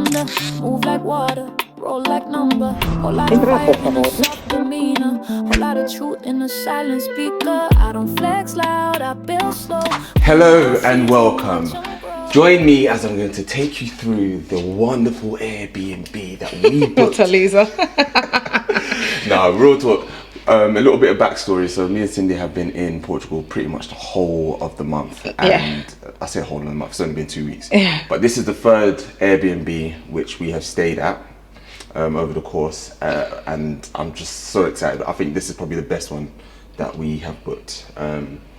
thunder, move like water, roll like number. Whole lot of fire in a soft demeanor, whole lot of truth in a silent speaker. I don't flex loud, I build slow. Hello and welcome. Join me as I'm going to take you through the wonderful Airbnb that we booked. What a loser. Nah, real talk. A little bit of backstory. So me and Cindy have been in Portugal pretty much the whole of the month. And I say whole of the month, it's only been 2 weeks. Yeah. But this is the third Airbnb which we have stayed at over the course. And I'm just so excited. I think this is probably the best one that we have booked.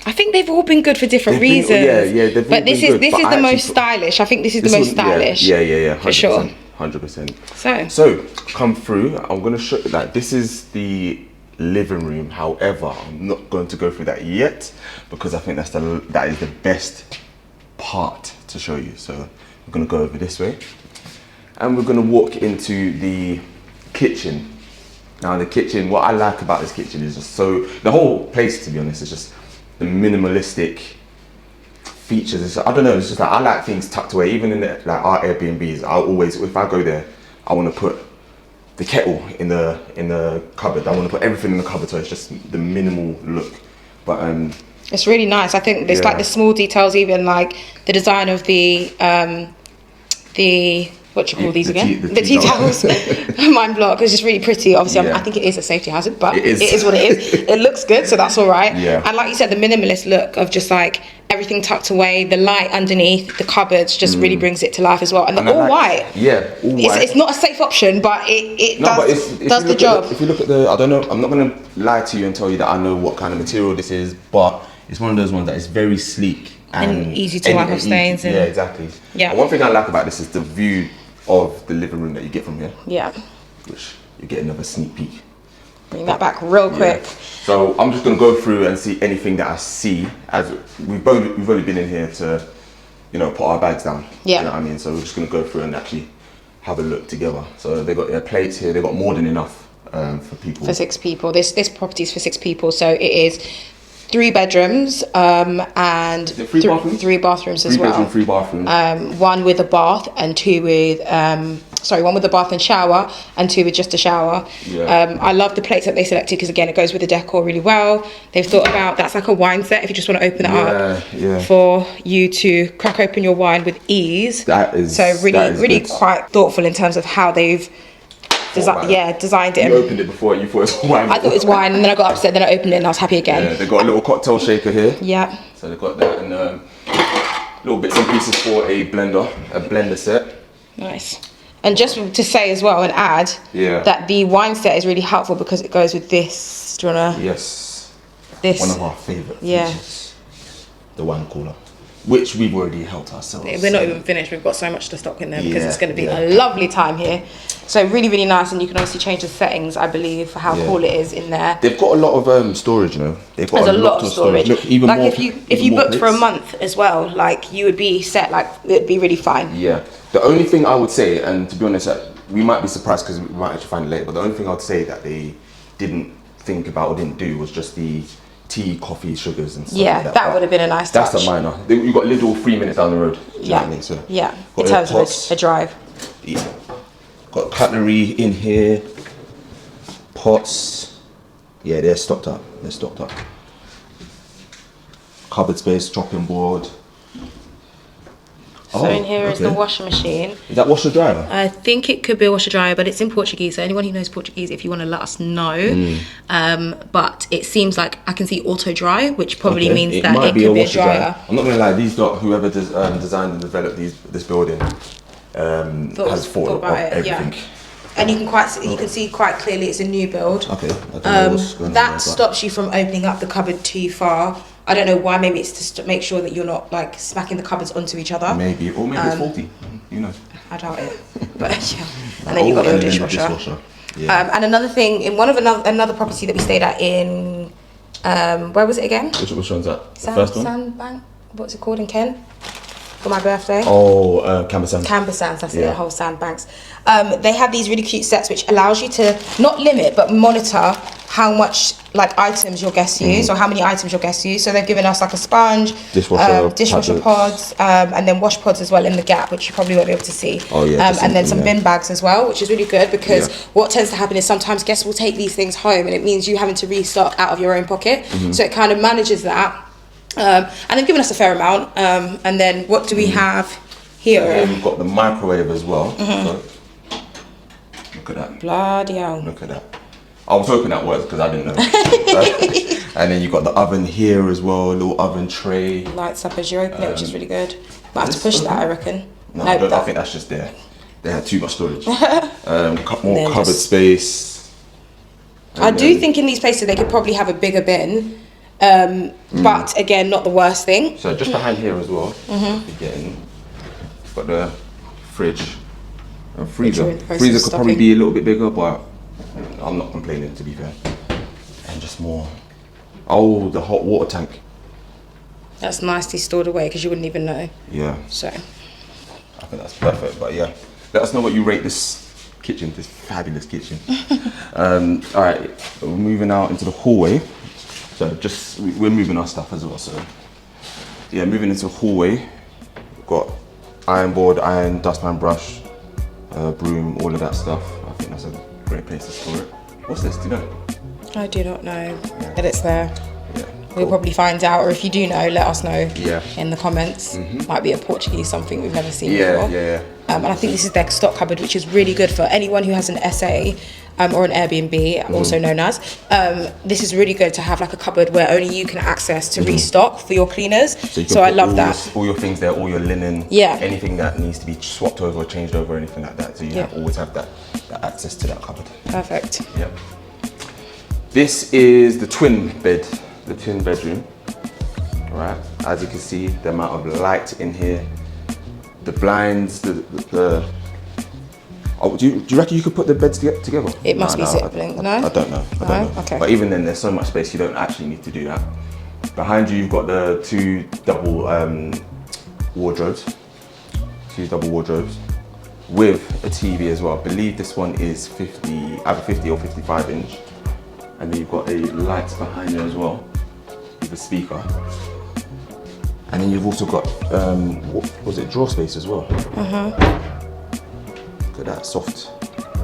I think they've all been good for different reasons. They've but all this been is good, this but is I the most actually stylish. I think this is the most stylish. Yeah. 100%, for sure. 100%. So come through. I'm gonna show you that this is the living room. However, I'm not going to go through that yet because I think that is the best part to show you. So we're gonna go over this way, and we're gonna walk into the kitchen. Now the kitchen, what I like about this kitchen is just the whole place, to be honest, is just the minimalistic features. I don't know, it's just like I like things tucked away. Even in our Airbnbs, I always, if I go there, I want to put the kettle in the cupboard. I want to put everything in the cupboard, so it's just the minimal look. But it's really nice. I think there's like the small details, even like the design of the what do you call these again? The tea towels. Mine block. It's just really pretty. Obviously, I think it is a safety hazard, but it is what it is. It looks good, so that's all right. Yeah. And like you said, the minimalist look of just like everything tucked away, the light underneath the cupboards just really brings it to life as well. And they're all white. Yeah, all white. It's not a safe option, but it does the job. If you look at I don't know, I'm not going to lie to you and tell you that I know what kind of material this is, but it's one of those ones that is very sleek. And easy to wipe off stains. Yeah, exactly. Yeah. And one thing I like about this is the view of the living room that you get from here. Yeah. Which you get another sneak peek. Bring that back real quick. So I'm just going to go through and see anything that I see, as we've only been in here to, put our bags down. Yeah. You know what I mean? So we're just going to go through and actually have a look together. So they got their plates here. They got more than enough for people. For 6 people. This property is for 6 people, so it is 3 bedrooms and 3 bathrooms? 3 bathrooms as 3 well. bedroom, 3 bathrooms. 1 with a bath and 2 with 1 with a bath and shower and 2 with just a shower. Yeah. I love the plates that they selected because again it goes with the decor really well. They've thought about that's like a wine set if you just want to open it up for you to crack open your wine with ease. That is really good. quite thoughtful in terms of how they've designed it. You opened it before, you thought it was wine. I thought it was wine, and then I got upset, then I opened it and I was happy again. Yeah, they got a little cocktail shaker here. Yeah. So they got that, and little bits and pieces for a blender set. Nice. And just to say as well and add that the wine set is really helpful because it goes with this. Do you wanna? Yes. This. One of our favourite features. The wine cooler, which we've already helped ourselves. We're not even finished. We've got so much to stock in there because it's going to be a lovely time here. So really, really nice, and you can obviously change the settings, I believe, for how cool it is in there. They've got a lot of storage, They've got There's a lot of storage. Look, even like more, if you booked for a month as well, like you would be set. Like it'd be really fine. Yeah. The only thing I would say, and to be honest, we might be surprised because we might actually find it later, but the only thing I would say that they didn't think about or didn't do was just the tea, coffee, sugars and stuff like that. That would have been a nice touch. That's a minor. You've got Lidl 3 minutes down the road. Do you know what I mean? So in terms of a drive. Yeah. Got cutlery in here. Pots. Yeah, they're stocked up. Cupboard space, chopping board. So in here is the washing machine. Is that washer dryer? I think it could be a washer dryer, but it's in Portuguese. So anyone who knows Portuguese, if you want to let us know. But it seems like I can see auto dry, which probably means that it could be a dryer. I'm not gonna lie. Whoever designed and developed this building has thought about everything. And you can see quite clearly it's a new build. Okay. I don't know what's going on that there, stops you from opening up the cupboard too far. I don't know why. Maybe it's just to make sure that you're not like smacking the cupboards onto each other. Maybe it's faulty. I doubt it. But and then you've got your dishwasher. Yeah. And another thing in another property that we stayed at in where was it again? Which one's that? The first one? Sandbank. What's it called in Ken? For my birthday. Camber Sands. Camber Sands, that's it, whole sandbanks. They have these really cute sets which allows you to not limit but monitor how much like items your guests use or how many items your guests use. So they've given us like a sponge, dishwasher pods, and then wash pods as well in the gap, which you probably won't be able to see. Oh yeah. And then some bin bags as well, which is really good because what tends to happen is sometimes guests will take these things home and it means you having to restock out of your own pocket. So it kind of manages that. And they've given us a fair amount. And then what do we have here? We've got the microwave as well. So, look at that. Bloody hell. Look at that. I was hoping that works because I didn't know. And then you've got the oven here as well, a little oven tray. Lights up as you open it, which is really good. Might have to push that, I reckon. No, I think that's just there. They had too much storage. More cupboard space. I do think in these places they could probably have a bigger bin. But again, not the worst thing. So just behind here as well, again, got the fridge and freezer. Freezer could probably be a little bit bigger, but I'm not complaining, to be fair. And just more. Oh, the hot water tank. That's nicely stored away because you wouldn't even know. Yeah. So I think that's perfect. But yeah, let us know what you rate this kitchen, this fabulous kitchen. All right, we're moving out into the hallway. So we're moving our stuff as well. So yeah, moving into the hallway. We've got iron board, iron, dustpan brush, broom, all of that stuff. I think that's a great place to store it. What's this? Do you know? I do not know that it's there. Yeah. We'll probably find out, or if you do know, let us know in the comments. Mm-hmm. Might be a Portuguese something we've never seen before. Yeah. And I think this is their stock cupboard, which is really good for anyone who has an SA or an Airbnb, also known as. This is really good to have like a cupboard where only you can access to restock for your cleaners. So I love that. All your things there, all your linen, Yeah. anything that needs to be swapped over, changed over, anything like that. So you always have that access to that cupboard. Perfect. Yep. This is the twin bedroom. Right, as you can see, the amount of light in here, the blinds, oh, do you reckon you could put the beds together? It must be sibling, no? I don't know. Okay. But even then, there's so much space, you don't actually need to do that. Behind you, you've got the two double wardrobes with a TV as well. I believe this one is either 50 or 55 inch. And then you've got a light behind you as well with a speaker. And then you've also got, drawer space as well. Look at that, soft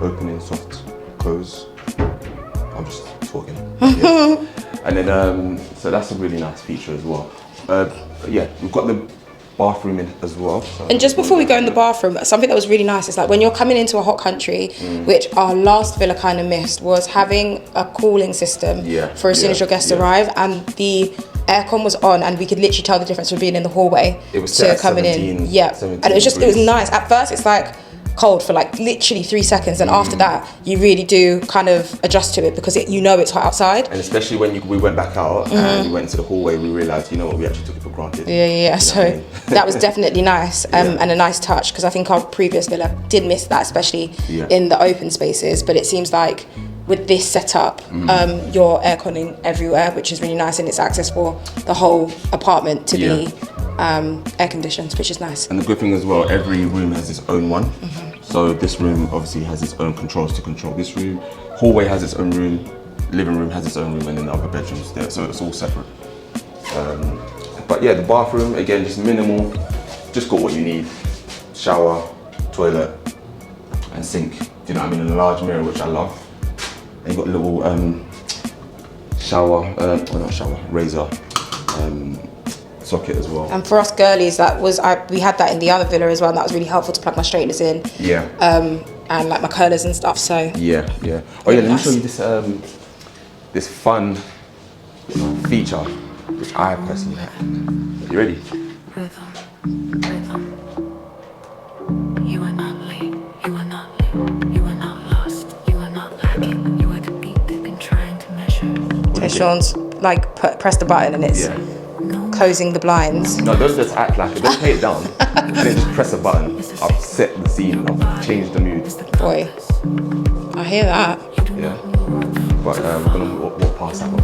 opening, soft close. I'm just talking. Yeah. And then, so that's a really nice feature as well. Yeah, we've got the bathroom in as well. So and just before we go in the bathroom, something that was really nice is like when you're coming into a hot country, which our last villa kind of missed, was having a cooling system for as soon as your guests arrive, and the aircon was on, and we could literally tell the difference from being in the hallway to coming in. And it was nice. At first, it's like cold for like literally 3 seconds, and after that you really do kind of adjust to it because it's hot outside. And especially when we went back out and we went into the hallway, we realised, you know what, we actually took it for granted. So that was definitely nice and a nice touch, because I think our previous villa did miss that, especially in the open spaces. But it seems like with this setup, you're air conning everywhere, which is really nice, and it's access for the whole apartment to be air conditioned, which is nice. And the good thing as well, every room has its own one. So this room obviously has its own controls to control this room. Hallway has its own room. Living room has its own room, and then the other bedrooms there. So it's all separate. But yeah, the bathroom again, just minimal. Just got what you need: shower, toilet, and sink. Do you know what I mean? And a large mirror, which I love. And you've got a little razor socket as well. And for us girlies, we had that in the other villa as well, and that was really helpful to plug my straighteners in. And like my curlers and stuff. So Oh yeah, let me show you this this fun feature which I personally have. You ready? Rhythm. You are not late. You are not late. You are not lost. You are not lacking. You are the beat they've been trying to measure. So Sean's like press the button and it's closing the blinds. No, don't just act like it. Don't pay it down. And then just press a button. I've set the scene. I've changed the mood. Boy, I hear that. Yeah. But we're gonna walk past that one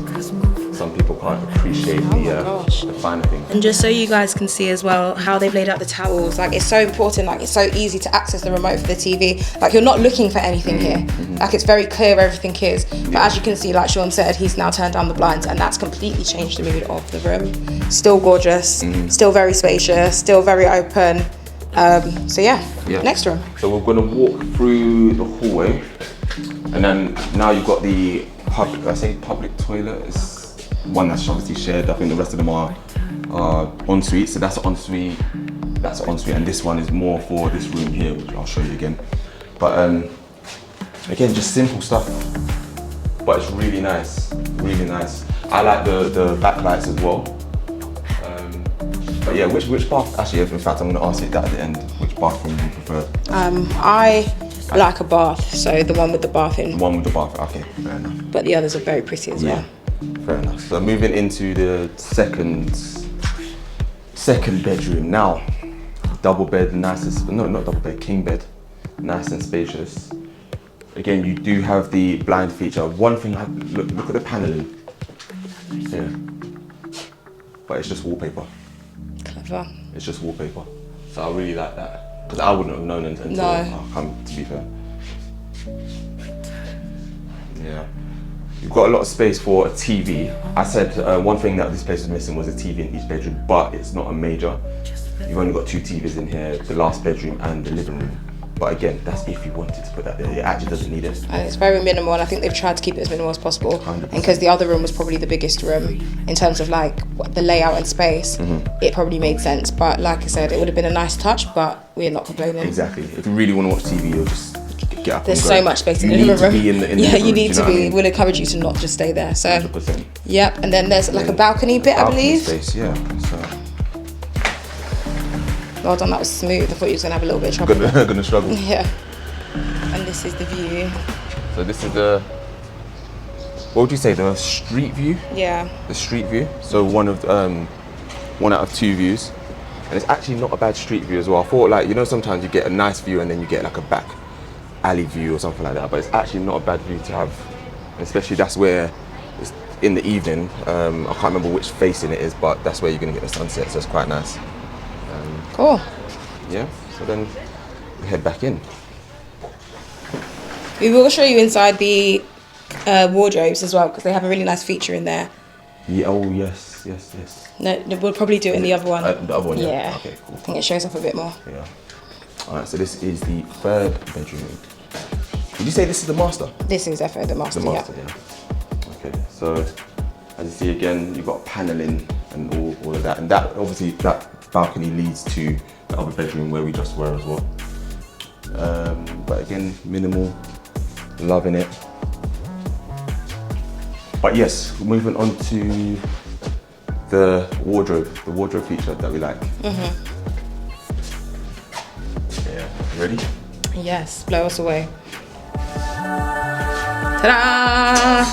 because some people can't appreciate the finer things. And just so you guys can see as well how they've laid out the towels, like it's so important, like it's so easy to access the remote for the TV. Like you're not looking for anything here. Like it's very clear where everything is. But as you can see, like Sean said, he's now turned down the blinds and that's completely changed the mood of the room. Still gorgeous, still very spacious, still very open. So yeah, next room. So we're gonna walk through the hallway, and then now you've got the public toilet. It's one that's obviously shared. I think the rest of them are ensuite. So that's an ensuite, and this one is more for this room here, which I'll show you again. But again, just simple stuff, but it's really nice, really nice. I like the backlights as well. But yeah, which bath? Actually, in fact, I'm going to ask you that at the end. Which bathroom do you prefer? I like a bath, so the one with the bath in. The one with the bath. Okay, fair enough. But the others are very pretty as well. Fair enough. So moving into the second bedroom now. Double bed, nice and not double bed, king bed, nice and spacious. Again, you do have the blind feature. One thing, look at the paneling. Yeah, but it's just wallpaper. Clever. It's just wallpaper. So I really like that because I wouldn't have known until I come. To be fair. Yeah. You've got a lot of space for a TV. I said one thing that this place was missing was a TV in each bedroom, but it's not a major. You've only got 2 TVs in here, the last bedroom and the living room. But again, that's if you wanted to put that there. It actually doesn't need it. And it's very minimal, and I think they've tried to keep it as minimal as possible. 100%. And because the other room was probably the biggest room in terms of like the layout and space, it probably made sense. But like I said, it would have been a nice touch, but we're not complaining. Exactly. If you really want to watch TV, you'll just get up. There's so much space in the living room. You need to be in the you need to be. We'll encourage you to not just stay there. So 100%. Yep, and then there's like a balcony bit, I believe. Space, yeah. So. Well done, that was smooth. I thought you was gonna have a little bit of trouble. Gonna struggle. Yeah. And this is the view. So this is the, what would you say, the street view? Yeah. The street view. So one out of 2 views. And it's actually not a bad street view as well. I thought, like, you know, sometimes you get a nice view and then you get like a back alley view or something like that, but it's actually not a bad view to have. Especially that's where it's in the evening. I can't remember which facing it is, but that's where you're gonna get the sunset, so it's quite nice. Cool. Yeah, so then we head back in. We will show you inside the wardrobes as well, because they have a really nice feature in there. Yeah, oh yes. No, we'll probably do it in the other one. The other one, yeah. Okay, cool. I think it shows off a bit more. Yeah. Alright, so this is the 3rd bedroom. Did you say this is the master? This is definitely the master, yeah. Okay, so as you see again, you've got paneling and all of that. And that, obviously, that balcony leads to the other bedroom where we just were as well. But again, minimal, loving it. But yes, moving on to the wardrobe feature that we like. Yeah, ready? Yes, blow us away. Ta-da!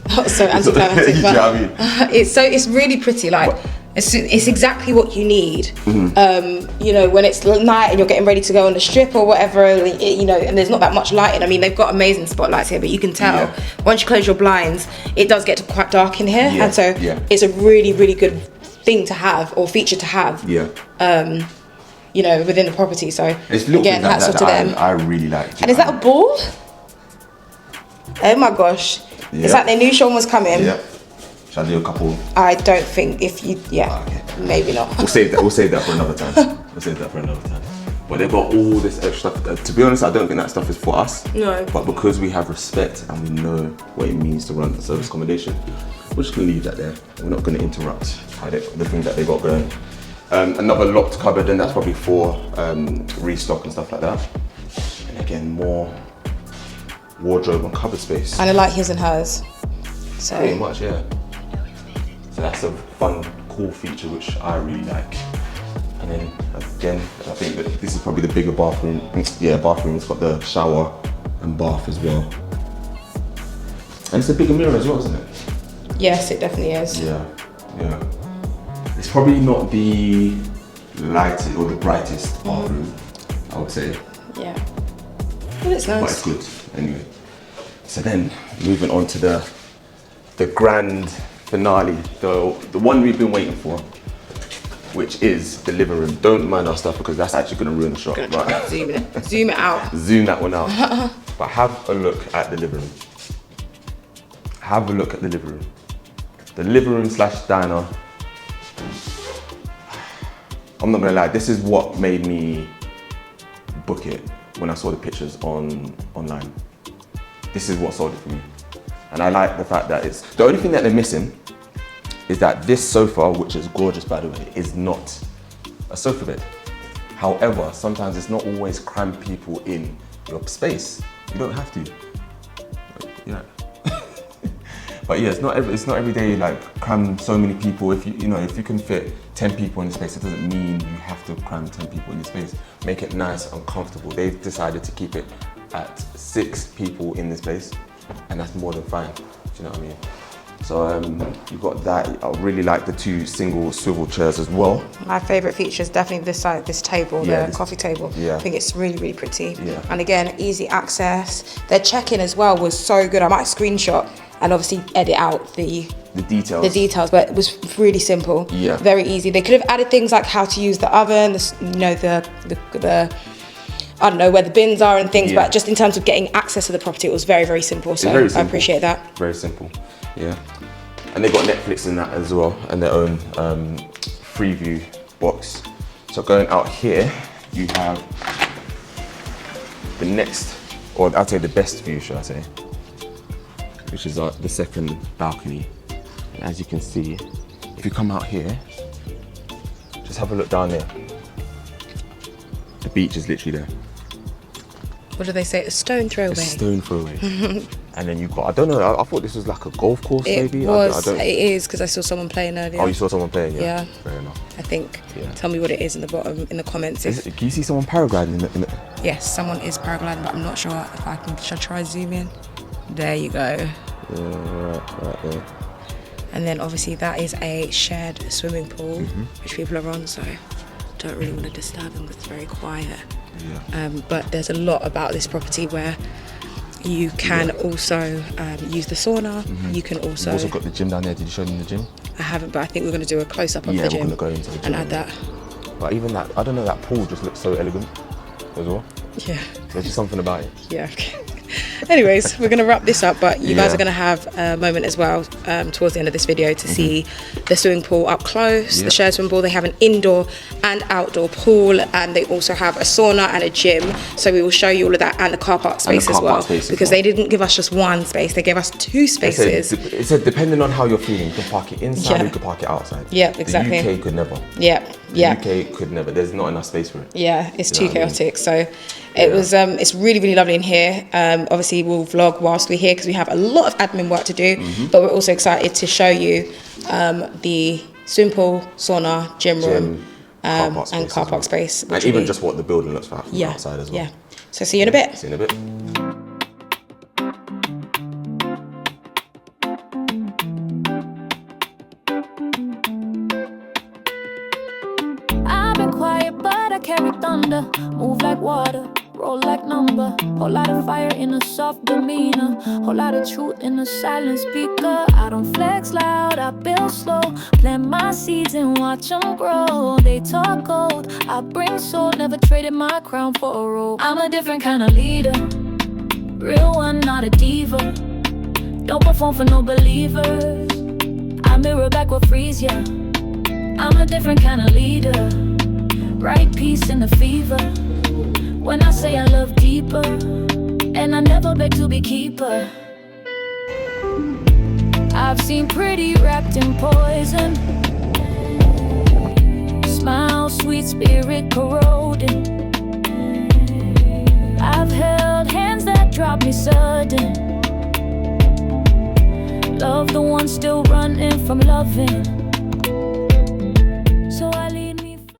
That was so anticlimactic, but it's really pretty. Like it's exactly what you need. You know, when it's night and you're getting ready to go on the strip or whatever, you know, and there's not that much lighting. I mean, they've got amazing spotlights here, but you can tell once you close your blinds, it does get quite dark in here, and so it's a really, really good thing to have or feature to have. You know, within the property. So it's again, that's sort of them. I really like. And is that a ball? Oh my gosh! It's like they knew Sean was coming. Shall I do a couple? I don't think if you, maybe not. We'll save that for another time. But they've got all this extra stuff. To be honest, I don't think that stuff is for us. No. But because we have respect and we know what it means to run a service accommodation, we're just gonna leave that there. We're not gonna interrupt the things that they got going. Another locked cupboard, and that's probably for restock and stuff like that. And again, more wardrobe and cupboard space. And I like his and hers. So pretty much, yeah. So that's a fun, cool feature which I really like. And then again, I think that this is probably the bigger bathroom. Yeah, bathroom. It's got the shower and bath as well. And it's a bigger mirror as well, isn't it? Yes, it definitely is. Yeah. It's probably not the lightest or the brightest bathroom, I would say. Yeah. But it's nice. But it's good, anyway. So then, moving on to the grand finale, the one we've been waiting for, which is the living room. Don't mind our stuff because that's actually going to ruin the shot. Right? Zoom it out. Zoom that one out. But have a look at the living room. Have a look at the living room. The living room / diner. I'm not gonna lie, this is what made me book it when I saw the pictures online. This is what sold it for me. And I like the fact that it's, the only thing that they're missing is that this sofa, which is gorgeous by the way, is not a sofa bed. However, sometimes it's not always cram people in your space. You don't have to. Yeah. But yeah, it's not every day like cram so many people. If you can fit 10 people in the space, it doesn't mean you have to cram 10 people in the space. Make it nice and comfortable. They've decided to keep it at 6 people in this place, and that's more than fine. Do you know what I mean? So you've got that. I really like the 2 single swivel chairs as well. My favourite feature is definitely this side, this table, the coffee table. Yeah. I think it's really, really pretty. Yeah. And again, easy access. Their check-in as well was so good. I might screenshot and obviously edit out the details, but it was really simple. Yeah. Very easy. They could have added things like how to use the oven, the I don't know where the bins are and things, but just in terms of getting access to the property, it was very, very simple. So very simple. I appreciate that. Very simple, yeah. And they've got Netflix in that as well, and their own Freeview box. So going out here, you have the next, or I'd say the best view, should I say, which is the second balcony. And as you can see, if you come out here, just have a look down there. The beach is literally there. What do they say? A stone throw away. A stone throw away. And then you've got, I don't know, I thought this was like a golf course maybe? It is, because I saw someone playing earlier. Oh, you saw someone playing, yeah? Fair enough. I think. Yeah. Tell me what it is in the bottom, in the comments. Can you see someone paragliding in it? Yes, someone is paragliding, but I'm not sure if I can, should I try zoom in? There you go. Yeah, right there. And then obviously that is a shared swimming pool, which people are on, so don't really want to disturb them because it's very quiet. Yeah. But there's a lot about this property where you can also use the sauna. You can also... You've also got the gym down there. Did you show them the gym? I haven't, but I think we're going to do a close-up of the gym. Yeah, we're going to go into the gym and add that. But even that, I don't know, that pool just looks so elegant as well. Yeah. There's just something about it. Yeah. Anyways, we're going to wrap this up, but you guys are going to have a moment as well towards the end of this video to see the swimming pool up close, the shared swimming pool. They have an indoor and outdoor pool, and they also have a sauna and a gym. So we will show you all of that, and the car park space as well. Because they didn't give us just one space, they gave us 2 spaces. It said depending on how you're feeling, you can park it inside, you can park it outside. Yeah, exactly. The UK could never. Yeah. The UK could never. There's not enough space for it. Yeah, it's too chaotic. So it was. It's really, really lovely in here. Obviously, we'll vlog whilst we're here because we have a lot of admin work to do. But we're also excited to show you the swimming pool, sauna, gym room, and car park space. And even just what the building looks like from outside as well. Yeah. So see you in a bit. See you in a bit. Carry thunder, move like water, roll like number. Whole lot of fire in a soft demeanor, whole lot of truth in a silent speaker. I don't flex loud, I build slow, plant my seeds and watch them grow. They talk gold, I bring soul, never traded my crown for a robe. I'm a different kind of leader, real one, not a diva. Don't perform for no believers, I mirror back what frees ya. I'm a different kind of leader, bright peace in the fever. When I say I love deeper, and I never beg to be keeper. I've seen pretty wrapped in poison, smile, sweet spirit corroding. I've held hands that dropped me sudden, love the one still running from loving.